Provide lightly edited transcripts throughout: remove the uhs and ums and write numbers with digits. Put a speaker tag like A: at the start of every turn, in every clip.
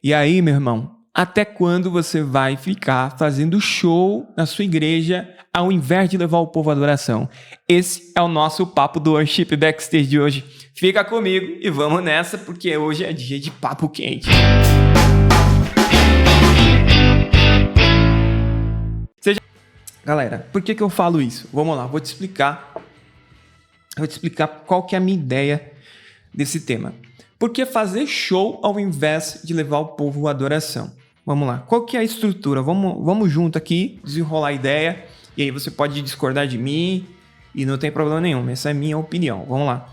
A: E aí, meu irmão, até quando você vai ficar fazendo show na sua igreja ao invés de levar o povo à adoração? Esse é o nosso papo do Worship Backstage de hoje. Fica comigo e vamos nessa, porque hoje é dia de papo quente. Galera, por que eu falo isso? Vamos lá, vou te explicar qual que é a minha ideia desse tema. Por que fazer show ao invés de levar o povo à adoração? Vamos lá, qual que é a estrutura? Vamos junto aqui, desenrolar a ideia, e aí você pode discordar de mim, e não tem problema nenhum, essa é a minha opinião. Vamos lá.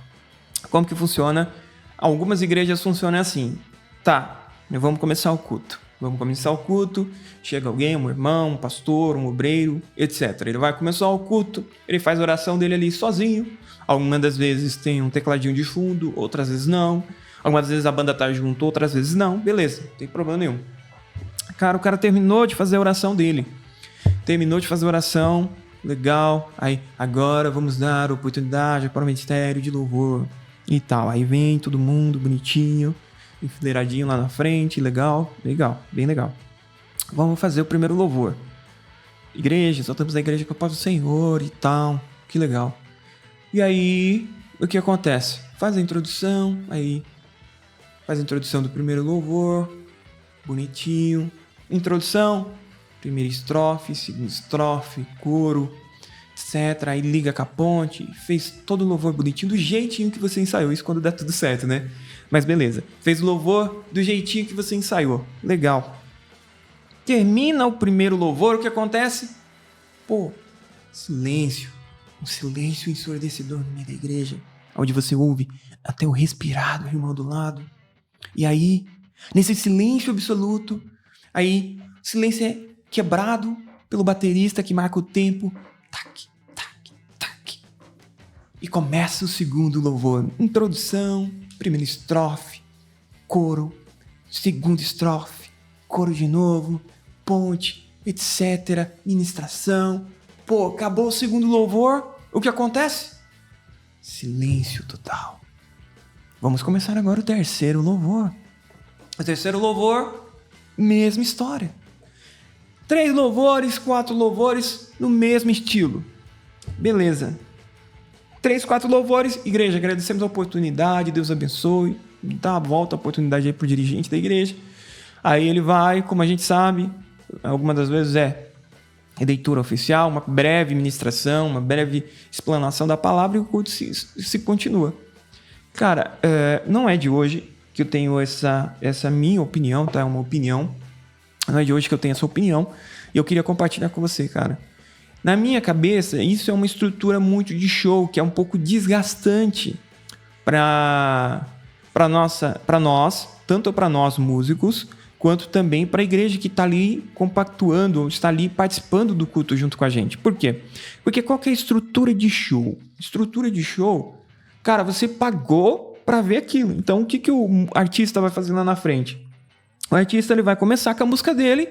A: Como que funciona? Algumas igrejas funcionam assim. Tá, vamos começar o culto. Chega alguém, um irmão, um pastor, um obreiro, etc. Ele vai começar o culto, ele faz a oração dele ali sozinho. Algumas das vezes tem um tecladinho de fundo, outras vezes não. Algumas vezes a banda tá junto, outras vezes não. Beleza, não tem problema nenhum. Cara, o cara terminou de fazer a oração dele. Legal. Aí, agora vamos dar oportunidade para o ministério de louvor e tal. Aí vem todo mundo bonitinho, enfileiradinho lá na frente, legal, bem legal. Vamos fazer o primeiro louvor. Igreja, só estamos na igreja com a paz do Senhor e tal, que legal. E aí, o que acontece? Faz a introdução do primeiro louvor, bonitinho. Introdução, primeira estrofe, segunda estrofe, coro, etc. Aí liga com a ponte, fez todo o louvor bonitinho, do jeitinho que você ensaiou, isso quando dá tudo certo, né? Mas beleza, fez o louvor do jeitinho que você ensaiou, legal. Termina o primeiro louvor, o que acontece? Silêncio. Um silêncio ensurdecedor no meio da igreja, onde você ouve até o respirar do irmão do lado. E aí, nesse silêncio absoluto, aí o silêncio é quebrado pelo baterista que marca o tempo. Tac, tac, tac. E começa o segundo louvor. Introdução, primeira estrofe, coro, segunda estrofe, coro de novo, ponte, etc. Ministração. Acabou o segundo louvor. O que acontece? Silêncio total. Vamos começar agora o terceiro louvor. O terceiro louvor, mesma história. 3 louvores, 4 louvores no mesmo estilo. Beleza. 3, 4 louvores. Igreja, agradecemos a oportunidade. Deus abençoe. Dá a volta a oportunidade aí pro dirigente da igreja. Aí ele vai, como a gente sabe, algumas das vezes leitura oficial, uma breve ministração, uma breve explanação da palavra e o culto se continua. Cara, não é de hoje que eu tenho essa minha opinião, tá? É uma opinião. Não é de hoje que eu tenho essa opinião. E eu queria compartilhar com você, cara. Na minha cabeça, isso é uma estrutura muito de show, que é um pouco desgastante para nós, tanto para nós músicos, quanto também para a igreja que está ali compactuando, ou está ali participando do culto junto com a gente. Por quê? Porque qual que é a estrutura de show? Estrutura de show, cara, você pagou para ver aquilo. Então, o que o artista vai fazer lá na frente? O artista ele vai começar com a música dele,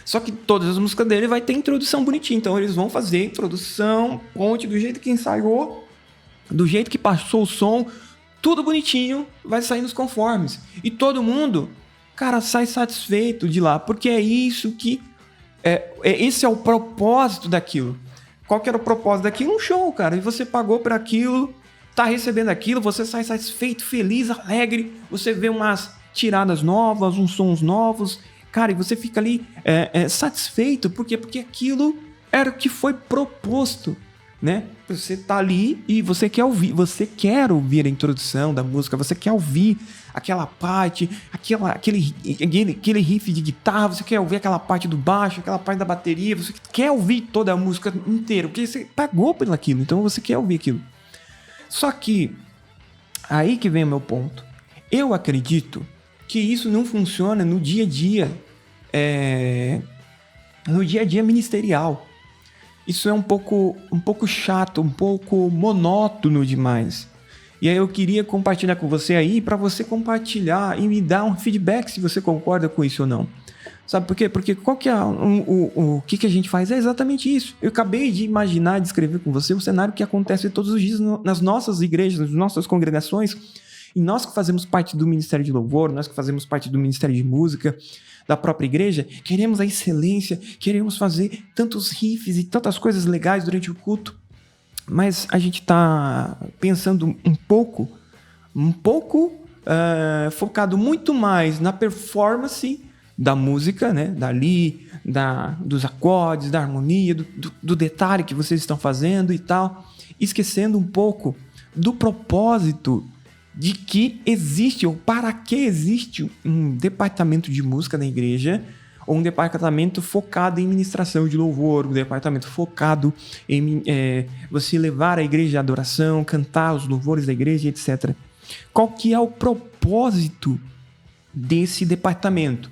A: só que todas as músicas dele vai ter introdução bonitinha. Então, eles vão fazer introdução, ponte, do jeito que ensaiou, do jeito que passou o som, tudo bonitinho, vai sair nos conformes. E todo mundo, cara, sai satisfeito de lá, porque é isso que... esse é o propósito daquilo. Qual que era o propósito daquilo? Um show, cara. E você pagou por aquilo, tá recebendo aquilo, você sai satisfeito, feliz, alegre, você vê umas tiradas novas, uns sons novos, cara, e você fica ali satisfeito. Por quê? Porque aquilo era o que foi proposto, né? Você tá ali e você quer ouvir a introdução da música, você quer ouvir aquela parte, aquele riff de guitarra, você quer ouvir aquela parte do baixo, aquela parte da bateria, você quer ouvir toda a música inteira, porque você pagou por aquilo, então você quer ouvir aquilo. Só que, aí que vem o meu ponto. Eu acredito que isso não funciona no dia a dia, ministerial. Isso é um pouco chato, um pouco monótono demais. E aí eu queria compartilhar com você aí, para você compartilhar e me dar um feedback se você concorda com isso ou não. Sabe por quê? Porque qual que é o que a gente faz? É exatamente isso. Eu acabei de imaginar, de escrever com você um cenário que acontece todos os dias nas nossas igrejas, nas nossas congregações, E nós que fazemos parte do Ministério de Louvor, nós que fazemos parte do Ministério de Música, da própria igreja, queremos a excelência, queremos fazer tantos riffs e tantas coisas legais durante o culto, mas a gente está pensando um pouco focado muito mais na performance da música, né? Dos acordes, da harmonia, do detalhe que vocês estão fazendo e tal, esquecendo um pouco do propósito de que existe, ou para que existe um departamento de música na igreja, ou um departamento focado em ministração de louvor, um departamento focado em você levar a igreja à adoração, cantar os louvores da igreja, etc. Qual que é o propósito desse departamento?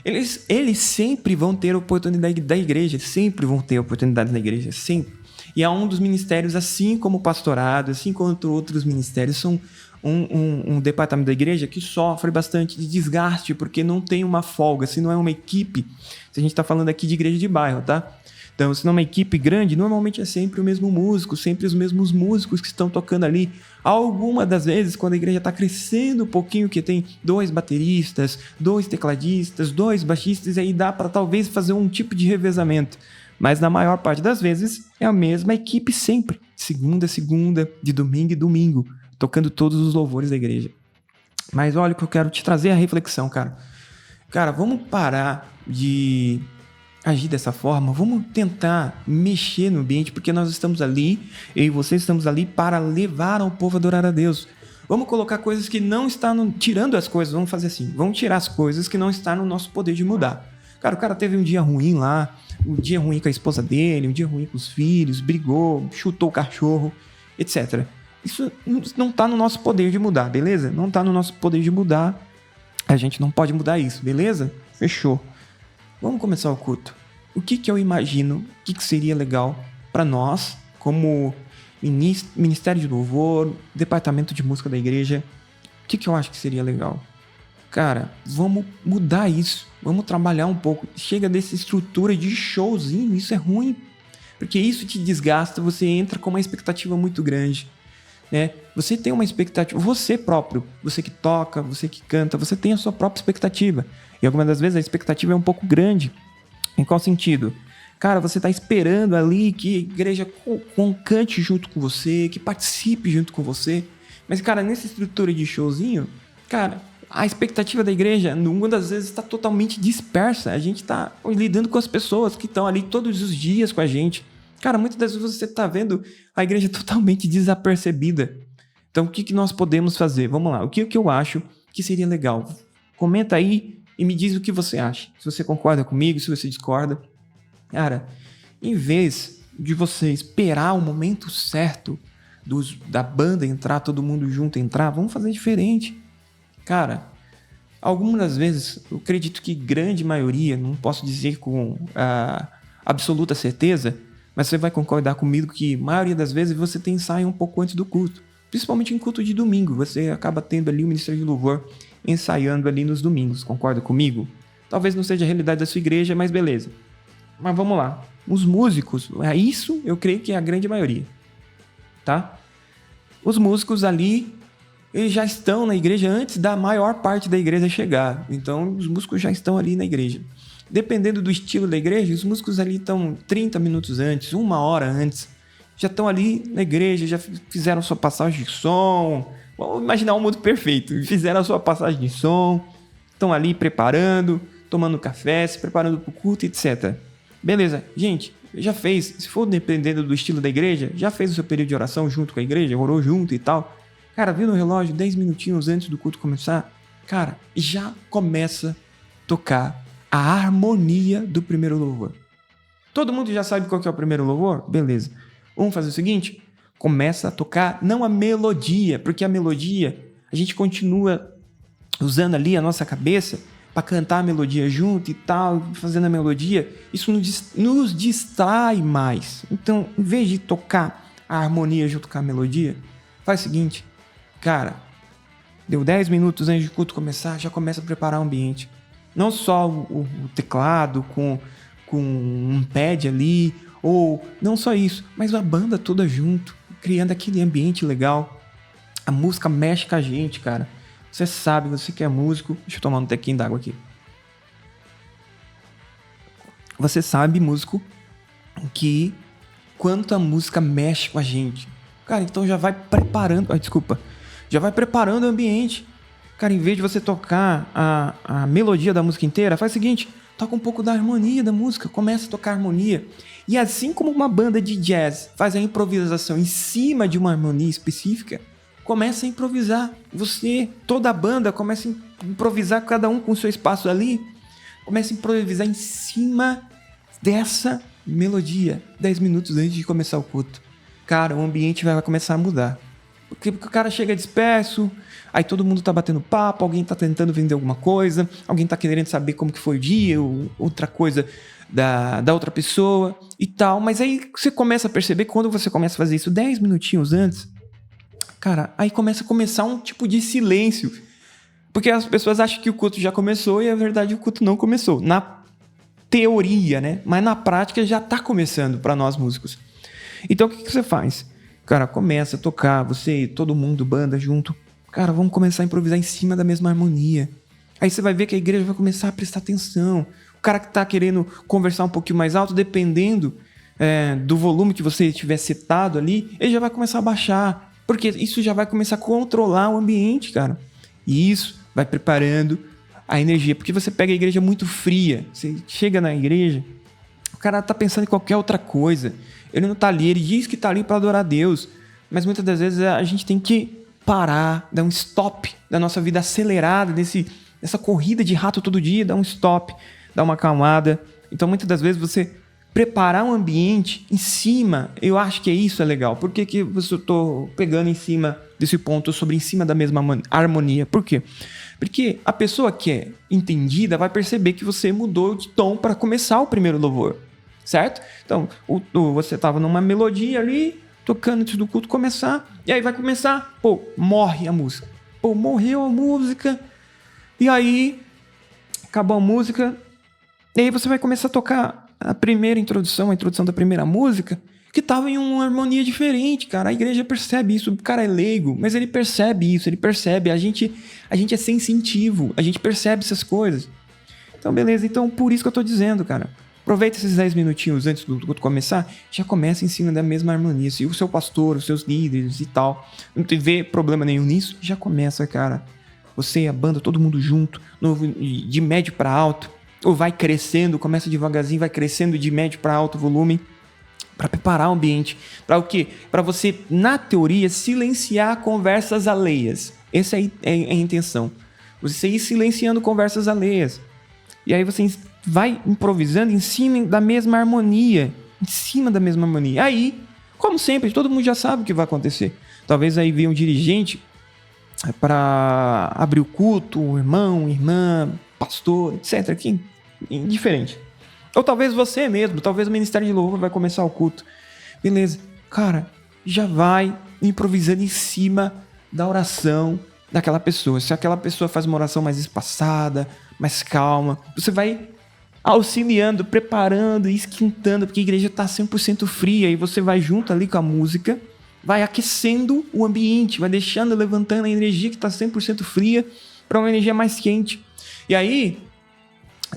A: Eles sempre vão ter oportunidade da igreja, sempre vão ter oportunidade na igreja, sempre. E é um dos ministérios, assim como o pastorado, assim como outros ministérios, são um departamento da igreja que sofre bastante de desgaste, porque não tem uma folga, se não é uma equipe, se a gente está falando aqui de igreja de bairro, tá? Então, se não é uma equipe grande, normalmente é sempre o mesmo músico, sempre os mesmos músicos que estão tocando ali. Algumas das vezes, quando a igreja está crescendo um pouquinho, que tem 2 bateristas, 2 tecladistas, 2 baixistas, aí dá para talvez fazer um tipo de revezamento. Mas na maior parte das vezes, é a mesma equipe sempre, segunda a segunda, de domingo em domingo, tocando todos os louvores da igreja. Mas olha o que eu quero te trazer a reflexão, cara. Cara, vamos parar de agir dessa forma, vamos tentar mexer no ambiente, porque nós estamos ali, eu e você estamos ali para levar ao povo a adorar a Deus. Vamos colocar coisas que não estão tirando as coisas, vamos fazer assim, vamos tirar as coisas que não estão no nosso poder de mudar. Cara, o cara teve um dia ruim lá, um dia ruim com a esposa dele, um dia ruim com os filhos, brigou, chutou o cachorro, etc. Isso não está no nosso poder de mudar, beleza? Não está no nosso poder de mudar, a gente não pode mudar isso, beleza? Fechou. Vamos começar o culto. O que eu imagino, o que seria legal para nós, como Ministério de Louvor, Departamento de Música da igreja, o que eu acho que seria legal? Cara, vamos mudar isso, vamos trabalhar um pouco. Chega dessa estrutura de showzinho, isso é ruim, porque isso te desgasta, você entra com uma expectativa muito grande, né? Você tem uma expectativa, você próprio, você que toca, você que canta, você tem a sua própria expectativa. E algumas das vezes a expectativa é um pouco grande. Em qual sentido? Cara, você está esperando ali que a igreja cante junto com você, que participe junto com você. Mas, cara, nessa estrutura de showzinho, cara, a expectativa da igreja, uma das vezes, está totalmente dispersa. A gente está lidando com as pessoas que estão ali todos os dias com a gente. Cara, muitas das vezes você está vendo a igreja totalmente desapercebida. Então, o que nós podemos fazer? Vamos lá, o que eu acho que seria legal? Comenta aí e me diz o que você acha. Se você concorda comigo, se você discorda. Cara, em vez de você esperar o momento certo da banda entrar, todo mundo junto entrar, vamos fazer diferente. Cara, algumas das vezes, eu acredito que grande maioria, não posso dizer com absoluta certeza, mas você vai concordar comigo que a maioria das vezes você tem ensaio um pouco antes do culto. Principalmente em culto de domingo, você acaba tendo ali o Ministério de Louvor ensaiando ali nos domingos, concorda comigo? Talvez não seja a realidade da sua igreja, mas beleza. Mas vamos lá, os músicos, isso eu creio que é a grande maioria, tá? Os músicos ali, eles já estão na igreja antes da maior parte da igreja chegar, então os músicos já estão ali na igreja. Dependendo do estilo da igreja, os músicos ali estão 30 minutos antes, 1 hora antes, já estão ali na igreja, já fizeram sua passagem de som. Vamos imaginar um mundo perfeito. Fizeram a sua passagem de som, estão ali preparando, tomando café, se preparando para o culto, etc. Beleza, gente, já fez, se for dependendo do estilo da igreja, já fez o seu período de oração junto com a igreja, orou junto e tal. Cara, viu no relógio 10 minutinhos antes do culto começar? Cara, já começa a tocar a harmonia do primeiro louvor. Todo mundo já sabe qual que é o primeiro louvor? Beleza. Vamos fazer o seguinte? Começa a tocar, não a melodia, porque a melodia, a gente continua usando ali a nossa cabeça para cantar a melodia junto e tal, fazendo a melodia, isso nos distrai mais. Então, em vez de tocar a harmonia junto com a melodia, faz o seguinte, cara, deu 10 minutos antes do culto começar, já começa a preparar o ambiente. Não só o teclado com um pad ali, ou não só isso, mas a banda toda junto, criando aquele ambiente legal. A música mexe com a gente, cara. Você sabe, você que é músico... Deixa eu tomar um tequinho d'água aqui. Você sabe, músico, que quanto a música mexe com a gente. Cara, então já vai preparando... desculpa. Já vai preparando o ambiente. Cara, em vez de você tocar a melodia da música inteira, faz o seguinte... Toca um pouco da harmonia da música. Começa a tocar a harmonia. E assim como uma banda de jazz faz a improvisação em cima de uma harmonia específica... Começa a improvisar. Você, toda a banda, começa a improvisar, cada um com o seu espaço ali. Começa a improvisar em cima dessa melodia. 10 minutos antes de começar o culto. Cara, o ambiente vai começar a mudar. Porque o cara chega disperso, aí todo mundo tá batendo papo, alguém tá tentando vender alguma coisa, alguém tá querendo saber como que foi o dia, ou outra coisa da outra pessoa e tal. Mas aí você começa a perceber que quando você começa a fazer isso 10 minutinhos antes... Cara, aí começar um tipo de silêncio. Porque as pessoas acham que o culto já começou e, na verdade, o culto não começou. Na teoria, né? Mas na prática já tá começando para nós músicos. Então, o que você faz? Cara, começa a tocar, você, todo mundo, banda junto. Cara, vamos começar a improvisar em cima da mesma harmonia. Aí você vai ver que a igreja vai começar a prestar atenção. O cara que tá querendo conversar um pouquinho mais alto, dependendo do volume que você tiver setado ali, ele já vai começar a baixar. Porque isso já vai começar a controlar o ambiente, cara. E isso vai preparando a energia. Porque você pega a igreja muito fria. Você chega na igreja, o cara tá pensando em qualquer outra coisa. Ele não tá ali, ele diz que tá ali para adorar a Deus. Mas muitas das vezes a gente tem que parar, dar um stop da nossa vida acelerada, dessa corrida de rato todo dia, dar um stop, dar uma acalmada. Então muitas das vezes você... preparar um ambiente em cima, eu acho que isso é legal. Por que eu estou pegando em cima desse ponto sobre em cima da mesma harmonia? Por quê? Porque a pessoa que é entendida vai perceber que você mudou de tom para começar o primeiro louvor, certo? Então, você estava numa melodia ali, tocando antes do culto começar, e aí vai começar, morre a música. Morreu a música, e aí acabou a música, e aí você vai começar a tocar a introdução da primeira música, que tava em uma harmonia diferente, cara. A igreja percebe isso, o cara é leigo, mas ele percebe isso, a gente é sensitivo, a gente percebe essas coisas. Então, beleza, então por isso que eu tô dizendo, cara. Aproveita esses 10 minutinhos antes do culto começar, já começa em cima da mesma harmonia. Se o seu pastor, os seus líderes e tal, não vê problema nenhum nisso, já começa, cara. Você e a banda, todo mundo junto, de médio para alto, ou vai crescendo, começa devagarzinho, vai crescendo de médio para alto volume, para preparar o ambiente. Para o quê? Para você, na teoria, silenciar conversas alheias. Essa é a intenção. Você ir silenciando conversas alheias. E aí você vai improvisando em cima da mesma harmonia. Em cima da mesma harmonia. Aí, como sempre, todo mundo já sabe o que vai acontecer. Talvez aí venha um dirigente para abrir o culto, um irmão, irmã, pastor, etc. Aqui, indiferente. Ou talvez você mesmo, talvez o Ministério de Louvor vai começar o culto. Beleza. Cara, já vai improvisando em cima da oração daquela pessoa. Se aquela pessoa faz uma oração mais espaçada, mais calma, você vai auxiliando, preparando e esquentando, porque a igreja está 100% fria e você vai junto ali com a música, vai aquecendo o ambiente, vai deixando, levantando a energia que está 100% fria para uma energia mais quente. E aí,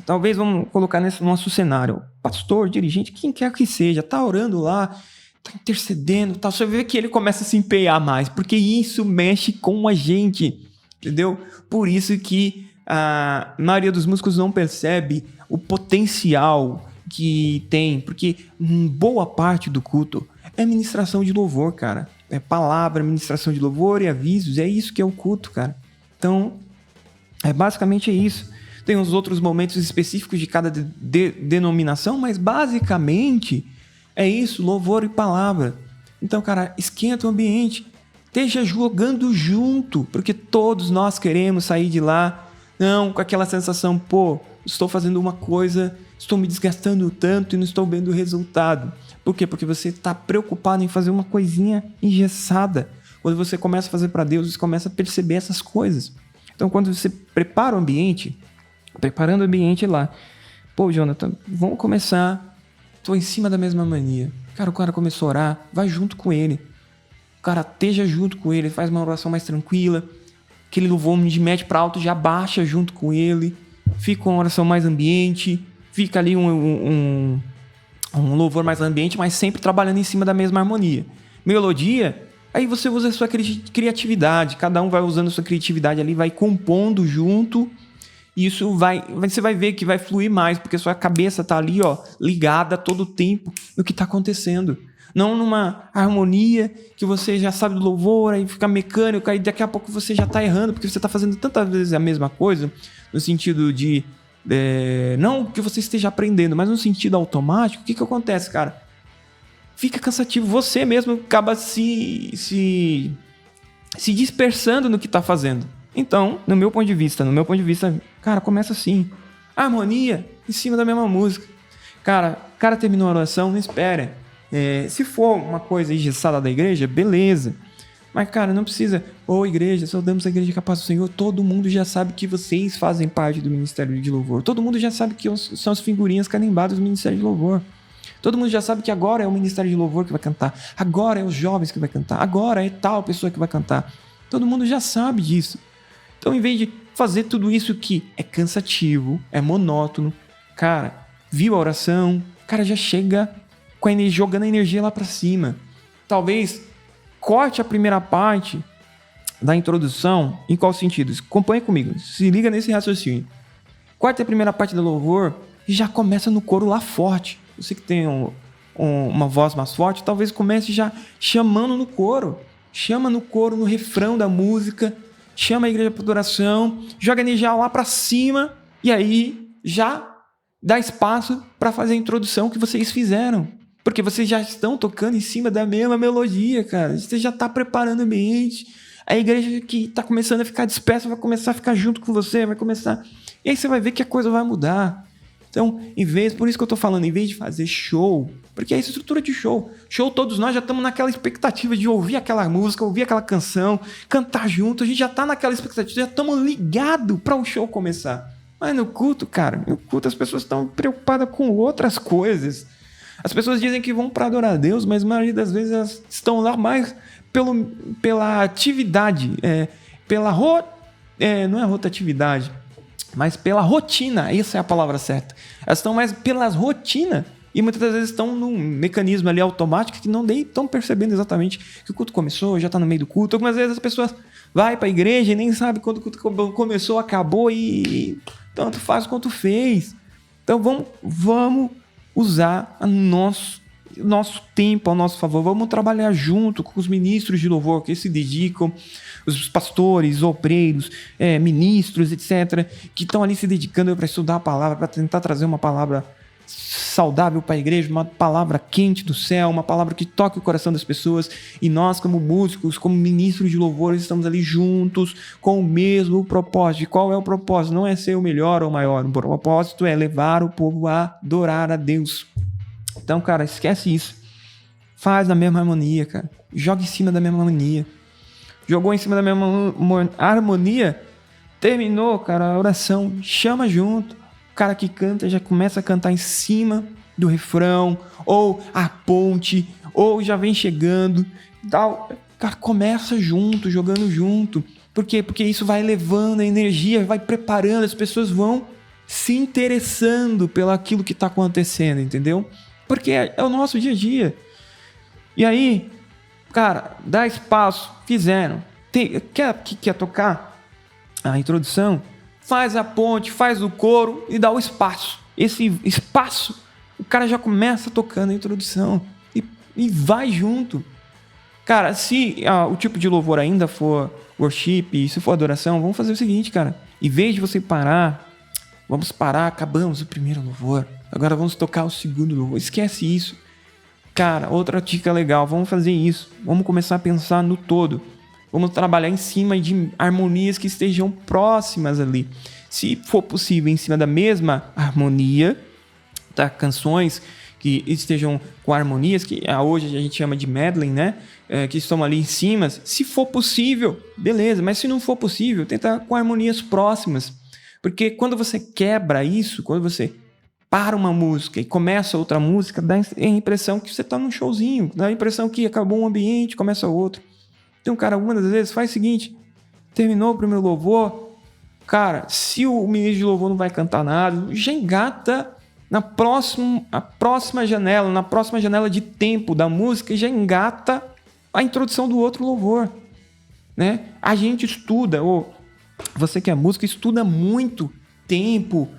A: talvez vamos colocar nesse nosso cenário, pastor, dirigente, quem quer que seja, tá orando lá, tá intercedendo, tá, você vê que ele começa a se empenhar mais, porque isso mexe com a gente, entendeu? Por isso que a maioria dos músicos não percebe o potencial que tem, porque boa parte do culto é ministração de louvor, cara. É palavra, ministração de louvor e avisos, é isso que é o culto, cara. Então, basicamente é isso. Tem uns outros momentos específicos de cada denominação, mas basicamente é isso, louvor e palavra. Então, cara, esquenta o ambiente, esteja jogando junto, porque todos nós queremos sair de lá, não com aquela sensação, estou fazendo uma coisa, estou me desgastando tanto e não estou vendo o resultado. Por quê? Porque você está preocupado em fazer uma coisinha engessada. Quando você começa a fazer para Deus, você começa a perceber essas coisas. Então, quando você prepara o ambiente, preparando o ambiente lá, Jonathan, vamos começar, estou em cima da mesma mania. Cara, o cara começou a orar, vai junto com ele. cara esteja junto com ele, faz uma oração mais tranquila, aquele louvor de médio para alto já baixa junto com ele, fica uma oração mais ambiente, fica ali um louvor mais ambiente, mas sempre trabalhando em cima da mesma harmonia. Melodia, aí você usa a sua criatividade, cada um vai usando a sua criatividade ali, vai compondo junto, e isso você vai ver que vai fluir mais, porque a sua cabeça tá ali, ó, ligada todo o tempo no que tá acontecendo. Não numa harmonia que você já sabe do louvor, aí fica mecânico, aí daqui a pouco você já tá errando, porque você tá fazendo tantas vezes a mesma coisa, no sentido de... não que você esteja aprendendo, mas no sentido automático, o que acontece, cara? Fica cansativo, você mesmo acaba se dispersando no que tá fazendo. Então, no meu ponto de vista, cara, começa assim, harmonia em cima da mesma música. Cara, o cara terminou a oração, não espera. Se for uma coisa engessada da igreja, beleza. Mas, cara, não precisa... igreja, saudamos a igreja que a paz do Senhor. Todo mundo já sabe que vocês fazem parte do Ministério de Louvor. Todo mundo já sabe que são as figurinhas carimbadas do Ministério de Louvor. Todo mundo já sabe que agora é o Ministério de Louvor que vai cantar. Agora é os jovens que vai cantar. Agora é tal pessoa que vai cantar. Todo mundo já sabe disso. Então, em vez de fazer tudo isso que é cansativo, é monótono, cara, viu a oração, cara já chega jogando a energia lá pra cima. Talvez corte a primeira parte da introdução. Em qual sentido? Acompanhe comigo, se liga nesse raciocínio. Corte a primeira parte do louvor e já começa no coro lá forte. Você que tem uma voz mais forte, talvez comece já chamando no coro. Chama no coro, no refrão da música. Chama a igreja para adoração. Joga energia lá para cima. E aí já dá espaço para fazer a introdução que vocês fizeram. Porque vocês já estão tocando em cima da mesma melodia, cara. Você já está preparando o ambiente. A igreja que está começando a ficar dispersa vai começar a ficar junto com você. Vai começar... E aí você vai ver que a coisa vai mudar. Então, por isso que eu tô falando, em vez de fazer show, porque é essa estrutura de show. Show, todos nós já estamos naquela expectativa de ouvir aquela música, ouvir aquela canção, cantar junto, a gente já tá naquela expectativa, já estamos ligados para o show começar. Mas no culto, cara, as pessoas estão preocupadas com outras coisas. As pessoas dizem que vão para adorar a Deus, mas a maioria das vezes elas estão lá mais pela atividade, não é rotatividade, mas pela rotina, essa é a palavra certa. Elas estão mais pelas rotinas e muitas das vezes estão num mecanismo ali automático que não estão percebendo exatamente que o culto começou, já está no meio do culto. Algumas vezes as pessoas vão para a igreja e nem sabem quando o culto começou, acabou e tanto faz quanto fez. Então vamos usar nosso tempo ao nosso favor, vamos trabalhar junto com os ministros de louvor que se dedicam, os pastores, obreiros, ministros, etc., que estão ali se dedicando para estudar a palavra, para tentar trazer uma palavra saudável para a igreja, uma palavra quente do céu, uma palavra que toque o coração das pessoas, e nós como músicos, como ministros de louvor, estamos ali juntos com o mesmo propósito. E qual é o propósito? Não é ser o melhor ou o maior, o propósito é levar o povo a adorar a Deus. Então, cara, esquece isso. Faz na mesma harmonia, cara. Joga em cima da mesma harmonia. Jogou em cima da mesma harmonia, terminou, cara, a oração, chama junto. O cara que canta já começa a cantar em cima do refrão, ou a ponte, ou já vem chegando. Tal. Cara, começa junto, jogando junto. Por quê? Porque isso vai levando a energia, vai preparando, as pessoas vão se interessando pelo aquilo que está acontecendo, entendeu? Porque é o nosso dia a dia. E aí, cara, dá espaço, fizeram. Quer tocar a introdução? Faz a ponte, faz o coro e dá o espaço. Esse espaço, o cara já começa tocando a introdução e vai junto. Cara, se o tipo de louvor ainda for worship, se for adoração, vamos fazer o seguinte, cara. Em vez de você parar, vamos parar, acabamos o primeiro louvor. Agora vamos tocar o segundo louvor. Esquece isso. Cara, outra dica legal, vamos fazer isso. Vamos começar a pensar no todo. Vamos trabalhar em cima de harmonias que estejam próximas ali. Se for possível, em cima da mesma harmonia, tá? Canções que estejam com harmonias, que hoje a gente chama de medley, né? Que estão ali em cima. Se for possível, beleza. Mas se não for possível, tenta com harmonias próximas. Porque quando você quebra isso, quando você para uma música e começa outra música, dá a impressão que você está num showzinho, dá a impressão que acabou um ambiente, começa outro. Então, cara, algumas das vezes faz o seguinte, terminou o primeiro louvor, cara, se o ministro de louvor não vai cantar nada, já engata a próxima janela de tempo da música, já engata a introdução do outro louvor, né? A gente estuda, ou você que é músico, estuda muito tempo,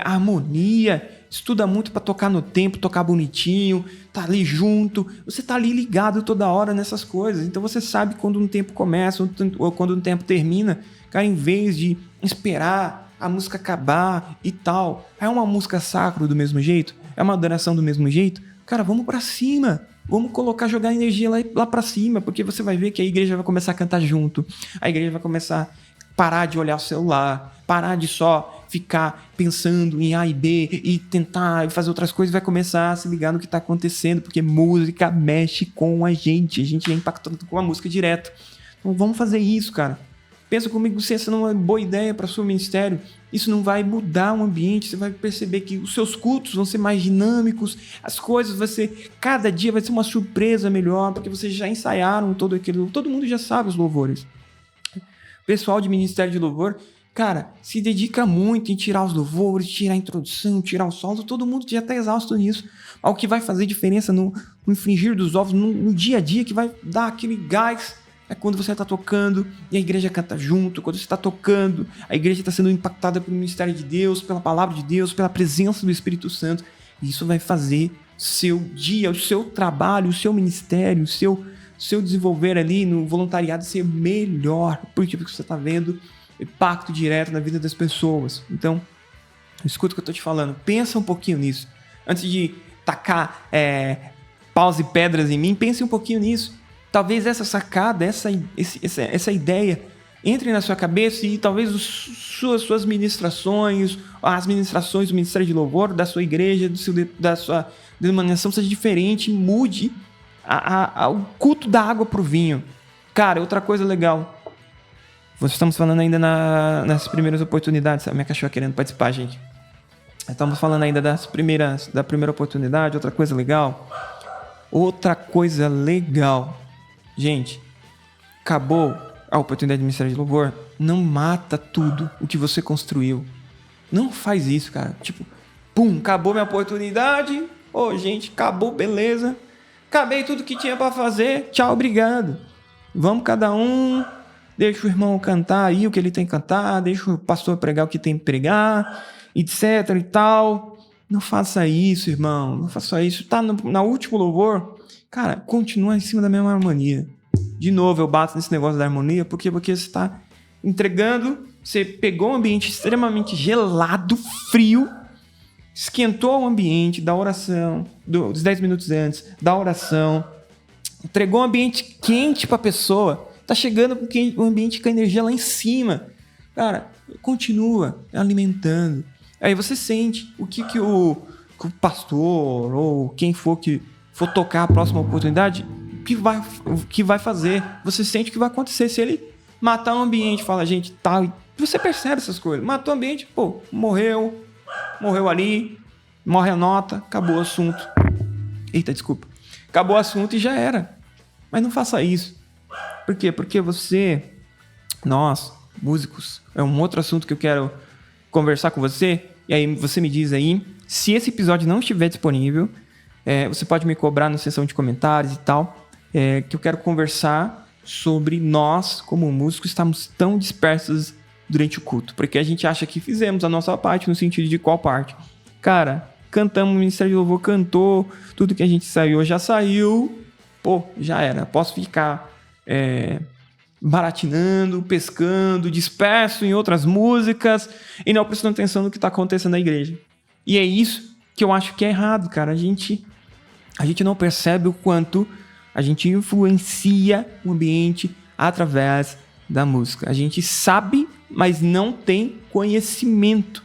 A: harmonia, estuda muito para tocar no tempo, tocar bonitinho, tá ali junto, você tá ali ligado toda hora nessas coisas, então você sabe quando um tempo começa ou quando um tempo termina, cara, em vez de esperar a música acabar e tal, é uma música sacra do mesmo jeito, é uma adoração do mesmo jeito, cara, vamos para cima, vamos jogar energia lá para cima, porque você vai ver que a igreja vai começar a cantar junto, a igreja vai começar a parar de olhar o celular, parar de só ficar pensando em A e B e tentar fazer outras coisas, vai começar a se ligar no que está acontecendo, porque música mexe com a gente é impactado com a música direto. Então vamos fazer isso, cara. Pensa comigo se essa não é uma boa ideia para o seu ministério. Isso não vai mudar o ambiente, você vai perceber que os seus cultos vão ser mais dinâmicos, as coisas vão ser, cada dia vai ser uma surpresa melhor, porque vocês já ensaiaram todo mundo já sabe os louvores. Pessoal de ministério de louvor, cara, se dedica muito em tirar os louvores, tirar a introdução, tirar o solo, todo mundo já está exausto nisso. O que vai fazer diferença no infringir dos ovos, no dia a dia, que vai dar aquele gás, é quando você está tocando e a igreja canta junto, quando você está tocando, a igreja está sendo impactada pelo ministério de Deus, pela palavra de Deus, pela presença do Espírito Santo. E isso vai fazer seu dia, o seu trabalho, o seu ministério, o seu desenvolver ali no voluntariado ser melhor, porque você está vendo impacto direto na vida das pessoas. Então, escuta o que eu estou te falando, pensa um pouquinho nisso. Antes de tacar paus e pedras em mim, pense um pouquinho nisso. Talvez essa sacada, essa ideia entre na sua cabeça e talvez suas ministrações, as ministrações do Ministério de Louvor, da sua igreja, da sua denominação seja diferente, mude o culto da água pro vinho. Cara, outra coisa legal. Estamos falando ainda nas primeiras oportunidades. A minha cachorra querendo participar, gente. Estamos falando ainda da primeira oportunidade. Outra coisa legal. Gente, acabou a oportunidade de ministério de louvor. Não mata tudo o que você construiu. Não faz isso, cara. Tipo, pum, acabou minha oportunidade. Gente, acabou, beleza. Acabei tudo que tinha para fazer. Tchau, obrigado. Vamos cada um. Deixa o irmão cantar aí o que ele tem que cantar. Deixa o pastor pregar o que tem que pregar. Etc e tal. Não faça isso, irmão. Não faça isso. Tá na último louvor. Cara, continua em cima da mesma harmonia. De novo, eu bato nesse negócio da harmonia. Porque você está entregando. Você pegou um ambiente extremamente gelado, frio. Esquentou o ambiente da oração, dos 10 minutos antes, da oração. Entregou um ambiente quente para a pessoa. Tá chegando com o ambiente com a energia lá em cima. Cara, continua alimentando. Aí você sente o que o pastor ou quem for que for tocar a próxima oportunidade, o que vai fazer. Você sente o que vai acontecer. Se ele matar o ambiente, fala, gente, tá. Você percebe essas coisas. Matou o ambiente, morreu ali, morre a nota, acabou o assunto. Eita, desculpa. Acabou o assunto e já era. Mas não faça isso. Por quê? Porque nós, músicos, é um outro assunto que eu quero conversar com você. E aí você me diz aí, se esse episódio não estiver disponível, você pode me cobrar na seção de comentários e tal, que eu quero conversar sobre nós, como músicos, estamos tão dispersos durante o culto, porque a gente acha que fizemos a nossa parte, no sentido de qual parte? Cara, cantamos, o Ministério de Louvor cantou, tudo que a gente saiu já saiu, já era, posso ficar baratinando, pescando, disperso em outras músicas e não prestando atenção no que está acontecendo na igreja. E é isso que eu acho que é errado, cara. A gente não percebe o quanto a gente influencia o ambiente através da música. A gente sabe, mas não tem conhecimento,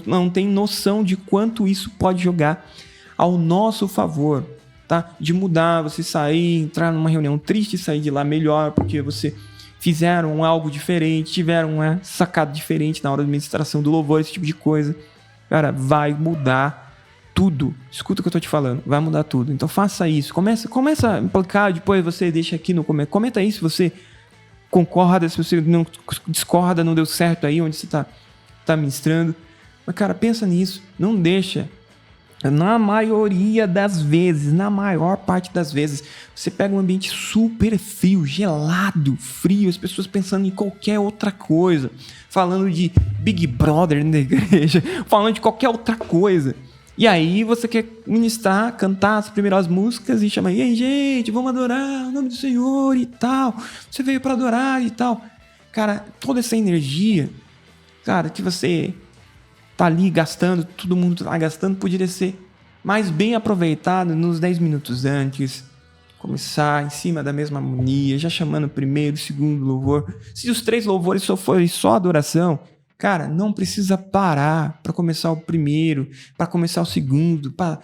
A: não tem noção de quanto isso pode jogar ao nosso favor, tá? De mudar, você sair, entrar numa reunião triste e sair de lá melhor, porque você fizeram algo diferente, tiveram uma sacada diferente na hora da administração do louvor, esse tipo de coisa. Cara, vai mudar tudo. Escuta o que eu tô te falando, vai mudar tudo. Então faça isso, começa a implicar, depois você deixa aqui no comentário. Comenta aí se você concorda, se você não discorda, não deu certo aí onde você tá ministrando. Mas, cara, pensa nisso. Não deixa. Na maioria das vezes, na maior parte das vezes, você pega um ambiente super frio, gelado, frio, as pessoas pensando em qualquer outra coisa, falando de Big Brother na igreja, falando de qualquer outra coisa. E aí você quer ministrar, cantar as primeiras músicas e chama, e aí, gente, vamos adorar o nome do Senhor e tal. Você veio para adorar e tal. Cara, toda essa energia, cara, que você tá ali gastando, todo mundo tá gastando, poderia ser mais bem aproveitado nos 10 minutos antes, começar em cima da mesma harmonia, já chamando o primeiro, o segundo louvor. Se os 3 louvores só forem só adoração, cara, não precisa parar para começar o primeiro, para começar o segundo, para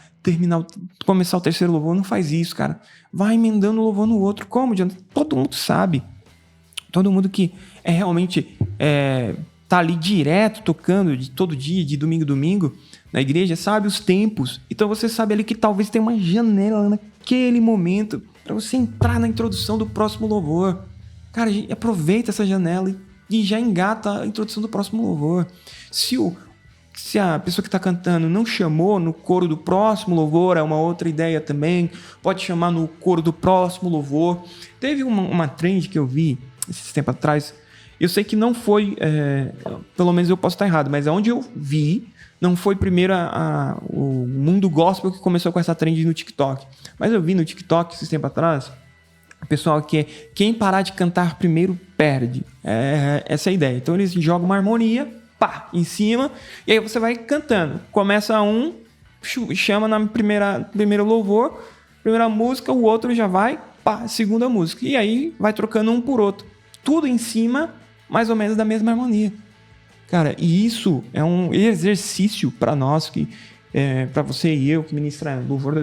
A: começar o terceiro louvor. Não faz isso, cara. Vai emendando um louvor no outro. Como, Jonathan? Todo mundo sabe. Todo mundo que é realmente tá ali direto tocando de todo dia, de domingo a domingo, na igreja, sabe os tempos. Então você sabe ali que talvez tenha uma janela naquele momento para você entrar na introdução do próximo louvor. Cara, aproveita essa janela e já engata a introdução do próximo louvor. Se a pessoa que está cantando não chamou no coro do próximo louvor, é uma outra ideia também, pode chamar no coro do próximo louvor. Teve uma trend que eu vi esse tempo atrás. Eu sei que não foi, pelo menos eu posso estar errado, mas aonde eu vi, não foi primeiro o mundo gospel que começou com essa trend no TikTok. Mas eu vi no TikTok, esse tempo atrás, o pessoal que quem parar de cantar primeiro perde. Essa é a ideia. Então eles jogam uma harmonia, pá, em cima, e aí você vai cantando. Começa chama na primeiro louvor, primeira música, o outro já vai, pá, segunda música. E aí vai trocando um por outro. Tudo em cima, mais ou menos da mesma harmonia. Cara, e isso é um exercício para nós, para você e eu, que ministra louvor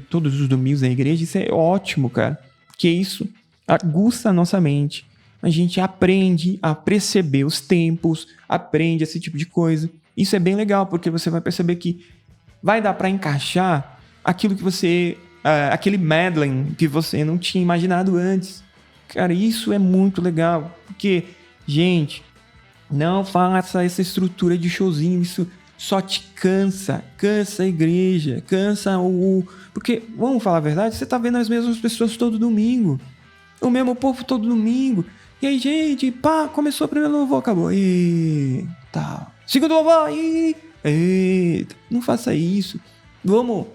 A: todos os domingos na igreja. Isso é ótimo, cara. Porque isso aguça a nossa mente. A gente aprende a perceber os tempos, aprende esse tipo de coisa. Isso é bem legal, porque você vai perceber que vai dar para encaixar aquilo que você... aquele medley que você não tinha imaginado antes. Cara, isso é muito legal, porque, gente, não faça essa estrutura de showzinho, isso só te cansa a igreja, cansa Porque, vamos falar a verdade, você tá vendo as mesmas pessoas todo domingo, o mesmo povo todo domingo, e aí, gente, pá, começou o primeiro louvor, acabou, e tal. Segundo louvor, não faça isso, vamos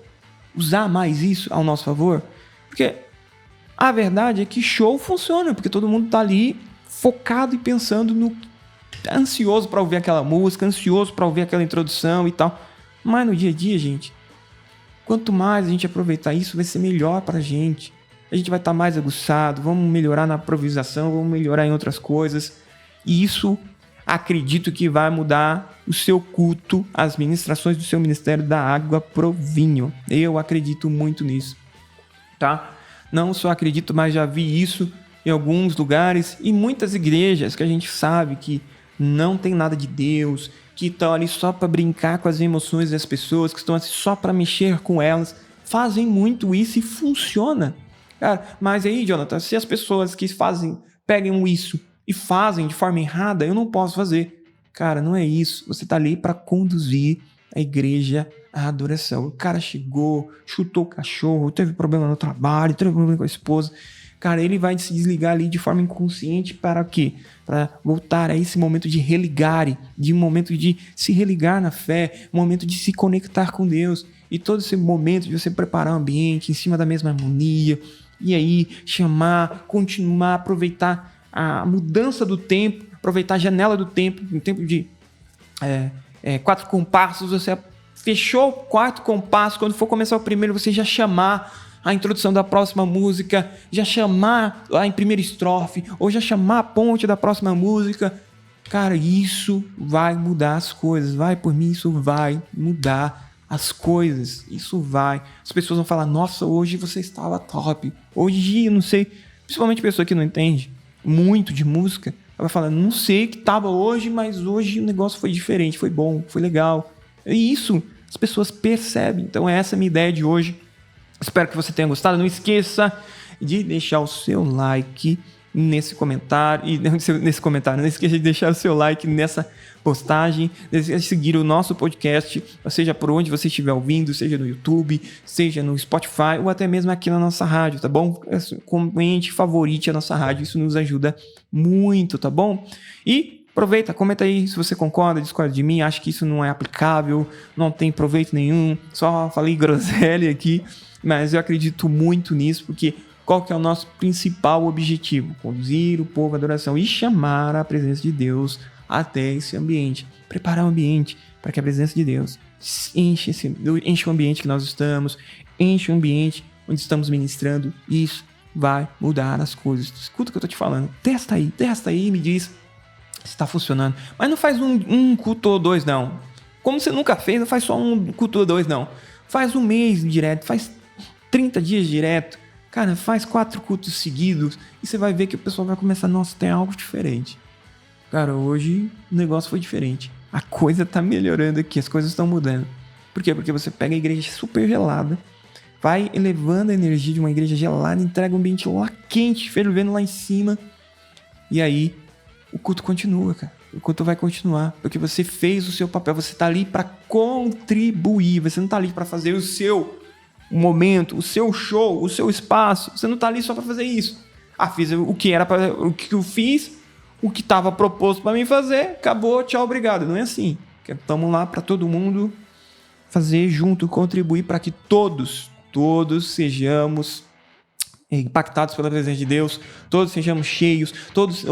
A: usar mais isso ao nosso favor, porque... A verdade é que show funciona, porque todo mundo tá ali focado e pensando ansioso para ouvir aquela música, ansioso para ouvir aquela introdução e tal. Mas no dia a dia, gente, quanto mais a gente aproveitar isso, vai ser melhor pra gente. A gente vai estar mais aguçado, vamos melhorar na improvisação, vamos melhorar em outras coisas. E isso, acredito que vai mudar o seu culto, as ministrações do seu ministério da água pro vinho. Eu acredito muito nisso, tá? Não só acredito, mas já vi isso em alguns lugares e muitas igrejas que a gente sabe que não tem nada de Deus, que estão ali só para brincar com as emoções das pessoas, que estão assim só para mexer com elas, fazem muito isso e funciona. Cara, mas aí, Jonathan, se as pessoas que pegam isso e fazem de forma errada, eu não posso fazer. Cara, não é isso. Você tá ali para conduzir a igreja à adoração. O cara chegou, chutou o cachorro, teve problema no trabalho, teve problema com a esposa. Cara, ele vai se desligar ali de forma inconsciente para quê? Para voltar a esse momento de religare, de um momento de se religar na fé, um momento de se conectar com Deus. E todo esse momento de você preparar o ambiente em cima da mesma harmonia, e aí chamar, continuar, aproveitar a mudança do tempo, aproveitar a janela do tempo, um tempo de 4 compassos, você fechou o quarto compasso, quando for começar o primeiro, você já chamar a introdução da próxima música, já chamar lá em primeira estrofe, ou já chamar a ponte da próxima música. Cara, isso vai mudar as coisas, vai por mim, isso vai mudar as coisas, isso vai. As pessoas vão falar, nossa, hoje você estava top, hoje, eu não sei, principalmente pessoa que não entende muito de música, ela vai falar, não sei que estava hoje, mas hoje o negócio foi diferente, foi bom, foi legal. E isso as pessoas percebem. Então essa é a minha ideia de hoje. Espero que você tenha gostado. Não esqueça de deixar o seu like nesse comentário, não esqueça de deixar o seu like nessa postagem, não esqueça de seguir o nosso podcast, seja por onde você estiver ouvindo, seja no YouTube, seja no Spotify ou até mesmo aqui na nossa rádio, tá bom? Comente, favorite a nossa rádio, isso nos ajuda muito, tá bom? E aproveita, comenta aí se você concorda, discorda de mim, acha que isso não é aplicável, não tem proveito nenhum, só falei groselha aqui, mas eu acredito muito nisso, porque qual que é o nosso principal objetivo? Conduzir o povo à adoração e chamar a presença de Deus até esse ambiente. Preparar o ambiente para que a presença de Deus enche o ambiente que nós estamos, enche o ambiente onde estamos ministrando. Isso vai mudar as coisas. Escuta o que eu tô te falando. Testa aí e me diz se está funcionando. Mas não faz um culto ou dois, não. Como você nunca fez, não faz só um culto ou dois, não. Faz um mês direto, faz 30 dias direto. Cara, faz 4 cultos seguidos e você vai ver que o pessoal vai começar, nossa, tem algo diferente. Cara, hoje o negócio foi diferente. A coisa tá melhorando aqui, as coisas estão mudando. Por quê? Porque você pega a igreja super gelada, vai elevando a energia de uma igreja gelada, entrega um ambiente lá quente, fervendo lá em cima. E aí, o culto continua, cara. O culto vai continuar, porque você fez o seu papel, você tá ali para contribuir, você não tá ali para fazer o seu momento, o seu show, o seu espaço. Você não tá ali só para fazer isso. Fiz o que era para o que eu fiz, o que estava proposto para mim fazer, acabou, tchau, obrigado. Não é assim. Estamos lá para todo mundo fazer junto, contribuir para que todos sejamos impactados pela presença de Deus, todos sejamos cheios, todos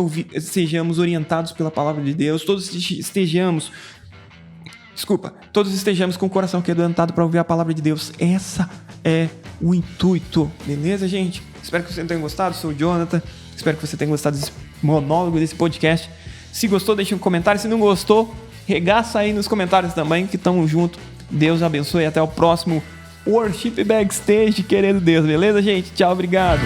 A: sejamos orientados pela palavra de Deus, todos estejamos com o coração quebrantado para ouvir a palavra de Deus. Essa é o intuito, beleza, gente? Espero que você tenha gostado. Sou o Jonathan, espero que você tenha gostado desse monólogo, desse podcast. Se gostou, deixa um comentário. Se não gostou, regaça aí nos comentários também, que tamo junto. Deus abençoe e até o próximo Worship Backstage, querendo Deus, beleza, gente? Tchau, obrigado.